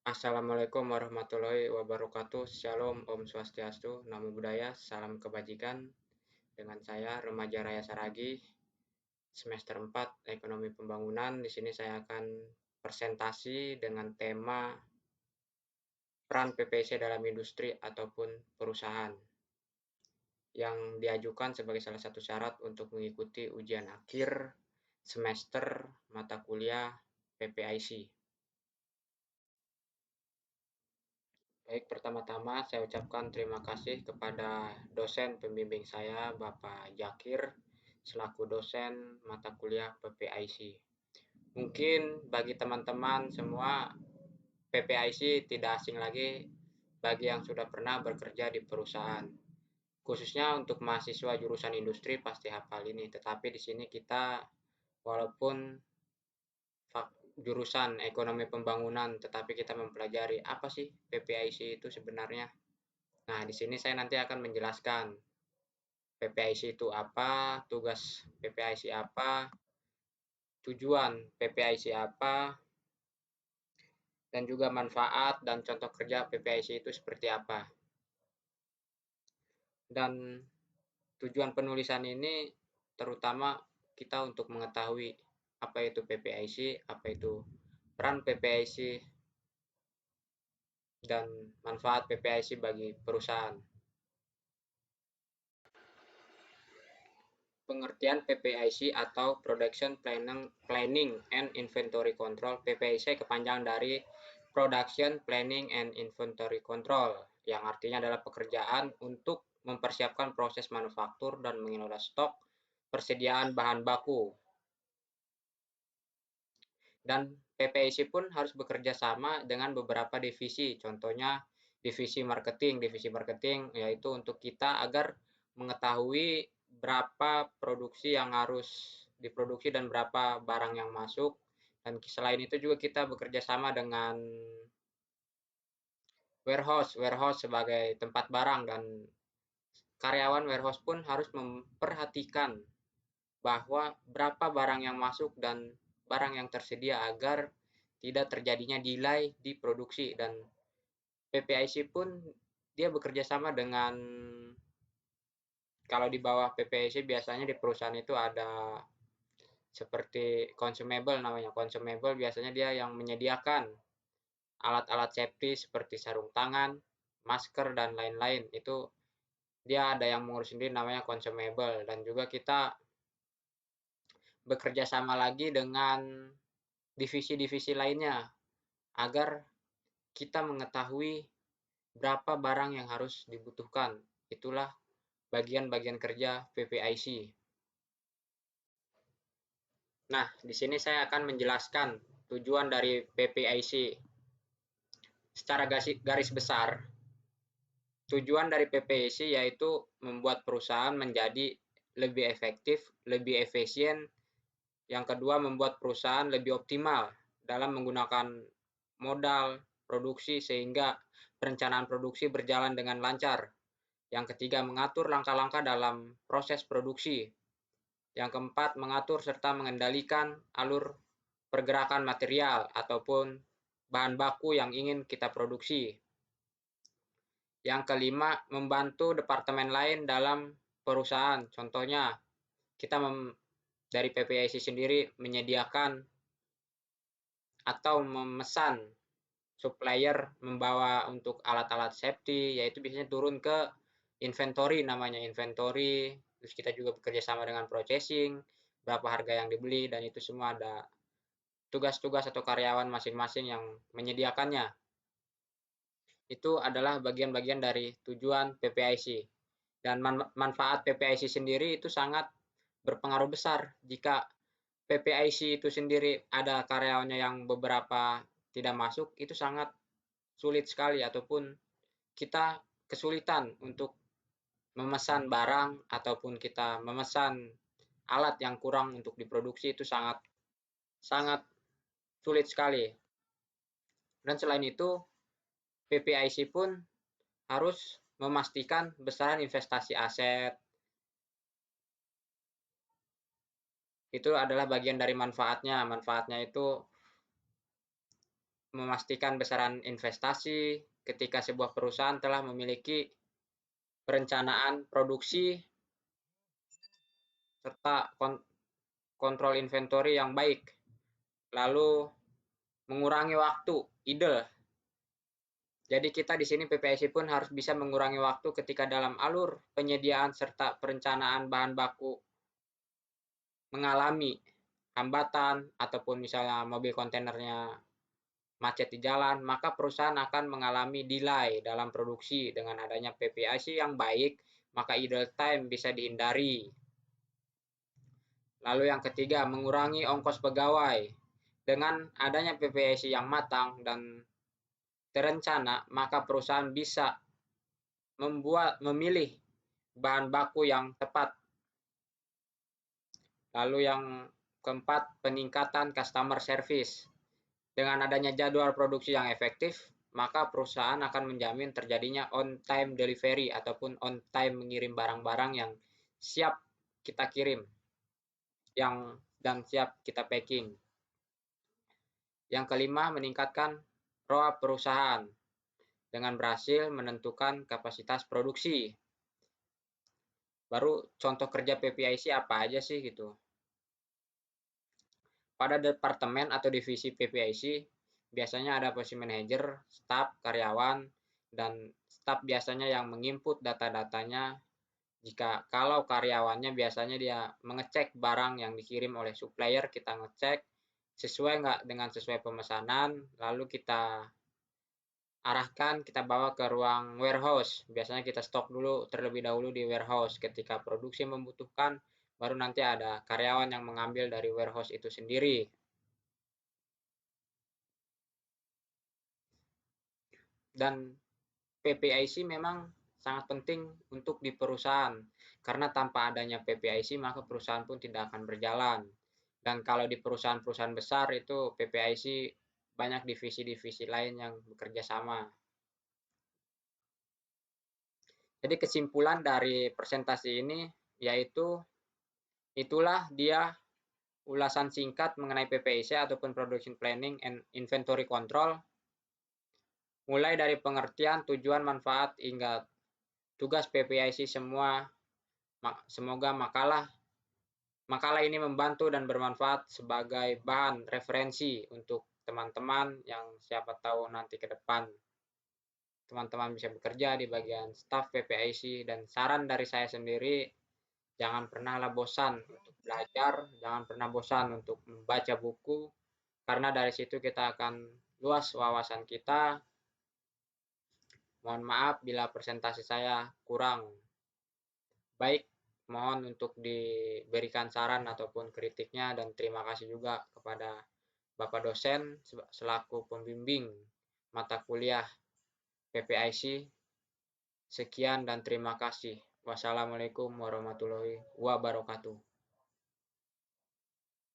Assalamualaikum warahmatullahi wabarakatuh. Shalom, Om Swastiastu, Namo Buddhaya, salam kebajikan. Dengan saya Remaja Raya Saragi, semester 4 Ekonomi Pembangunan. Di sini saya akan presentasi dengan tema peran PPIC dalam industri ataupun perusahaan yang diajukan sebagai salah satu syarat untuk mengikuti ujian akhir semester mata kuliah PPIC. Baik, pertama-tama saya ucapkan terima kasih kepada dosen pembimbing saya, Bapak Jakir, selaku dosen mata kuliah PPIC. Mungkin bagi teman-teman semua, PPIC tidak asing lagi bagi yang sudah pernah bekerja di perusahaan. Khususnya untuk mahasiswa jurusan industri pasti hafal ini, tetapi di sini kita walaupun jurusan ekonomi pembangunan, tetapi kita mempelajari apa sih PPIC itu sebenarnya. Nah, di sini saya nanti akan menjelaskan PPIC itu apa, tugas PPIC apa, tujuan PPIC apa, dan juga manfaat dan contoh kerja PPIC itu seperti apa. Dan tujuan penulisan ini terutama kita untuk mengetahui apa itu PPIC, apa itu peran PPIC, dan manfaat PPIC bagi perusahaan. Pengertian PPIC atau Production Planning and Inventory Control. PPIC kepanjangan dari Production Planning and Inventory Control, yang artinya adalah pekerjaan untuk mempersiapkan proses manufaktur dan mengelola stok persediaan bahan baku. Dan PPIC pun harus bekerja sama dengan beberapa divisi, contohnya divisi marketing. Divisi marketing yaitu untuk kita agar mengetahui berapa produksi yang harus diproduksi dan berapa barang yang masuk. Dan selain itu juga kita bekerja sama dengan warehouse sebagai tempat barang, dan karyawan warehouse pun harus memperhatikan bahwa berapa barang yang masuk dan barang yang tersedia agar tidak terjadinya delay di produksi. Dan PPIC pun dia bekerja sama dengan, kalau di bawah PPIC biasanya di perusahaan itu ada seperti consumable namanya. Consumable biasanya dia yang menyediakan alat-alat safety seperti sarung tangan, masker, dan lain-lain. Itu dia ada yang mengurus sendiri namanya consumable. Dan juga kita bekerja sama lagi dengan divisi-divisi lainnya agar kita mengetahui berapa barang yang harus dibutuhkan. Itulah bagian-bagian kerja PPIC. Nah, di sini saya akan menjelaskan tujuan dari PPIC. Secara garis besar, tujuan dari PPIC yaitu membuat perusahaan menjadi lebih efektif, lebih efisien. Yang kedua, membuat perusahaan lebih optimal dalam menggunakan modal produksi sehingga perencanaan produksi berjalan dengan lancar. Yang ketiga, mengatur langkah-langkah dalam proses produksi. Yang keempat, mengatur serta mengendalikan alur pergerakan material ataupun bahan baku yang ingin kita produksi. Yang kelima, membantu departemen lain dalam perusahaan. Contohnya, kita dari PPIC sendiri menyediakan atau memesan supplier membawa untuk alat-alat safety, yaitu biasanya turun ke inventory namanya, inventory. Terus kita juga bekerja sama dengan purchasing, berapa harga yang dibeli, dan itu semua ada tugas-tugas atau karyawan masing-masing yang menyediakannya. Itu adalah bagian-bagian dari tujuan PPIC. Dan manfaat PPIC sendiri itu sangat berpengaruh besar. Jika PPIC itu sendiri ada karyawannya yang beberapa tidak masuk, itu sangat sulit sekali, ataupun kita kesulitan untuk memesan barang ataupun kita memesan alat yang kurang untuk diproduksi. Itu sangat sangat sulit sekali. Dan selain itu, PPIC pun harus memastikan besaran investasi aset. Itu adalah bagian dari manfaatnya. Manfaatnya itu memastikan besaran investasi ketika sebuah perusahaan telah memiliki perencanaan produksi serta kontrol inventory yang baik. Lalu mengurangi waktu idle. Jadi kita di sini PPIC pun harus bisa mengurangi waktu ketika dalam alur penyediaan serta perencanaan bahan baku mengalami hambatan ataupun misalnya mobil kontainernya macet di jalan, maka perusahaan akan mengalami delay dalam produksi. Dengan adanya PPIC yang baik, maka idle time bisa dihindari. Lalu yang ketiga, mengurangi ongkos pegawai. Dengan adanya PPIC yang matang dan terencana, maka perusahaan bisa memilih bahan baku yang tepat. Lalu yang keempat, peningkatan customer service. Dengan adanya jadwal produksi yang efektif, maka perusahaan akan menjamin terjadinya on time delivery ataupun on time mengirim barang-barang yang siap kita kirim dan siap kita packing. Yang kelima, meningkatkan ROA perusahaan dengan berhasil menentukan kapasitas produksi. Baru contoh kerja PPIC apa aja sih gitu. Pada departemen atau divisi PPIC, biasanya ada posisi manajer, staf, karyawan, dan staf biasanya yang menginput data-datanya. Jika kalau karyawannya biasanya dia mengecek barang yang dikirim oleh supplier, kita ngecek sesuai nggak dengan sesuai pemesanan, lalu kita arahkan, kita bawa ke ruang warehouse. Biasanya kita stok dulu terlebih dahulu di warehouse. Ketika produksi membutuhkan, baru nanti ada karyawan yang mengambil dari warehouse itu sendiri. Dan PPIC memang sangat penting untuk di perusahaan, karena tanpa adanya PPIC maka perusahaan pun tidak akan berjalan. Dan kalau di perusahaan-perusahaan besar itu PPIC banyak divisi-divisi lain yang bekerja sama. Jadi kesimpulan dari presentasi ini yaitu itulah dia ulasan singkat mengenai PPIC ataupun Production Planning and Inventory Control, mulai dari pengertian, tujuan, manfaat hingga tugas PPIC semua. Semoga makalah ini membantu dan bermanfaat sebagai bahan referensi untuk teman-teman yang siapa tahu nanti ke depan teman-teman bisa bekerja di bagian staff PPIC. Dan saran dari saya sendiri, jangan pernahlah bosan untuk belajar, jangan pernah bosan untuk membaca buku, karena dari situ kita akan luas wawasan kita. Mohon maaf bila presentasi saya kurang baik, mohon untuk diberikan saran ataupun kritiknya, dan terima kasih juga kepada Bapak dosen selaku pembimbing mata kuliah PPIC. Sekian dan terima kasih. Wassalamualaikum warahmatullahi wabarakatuh.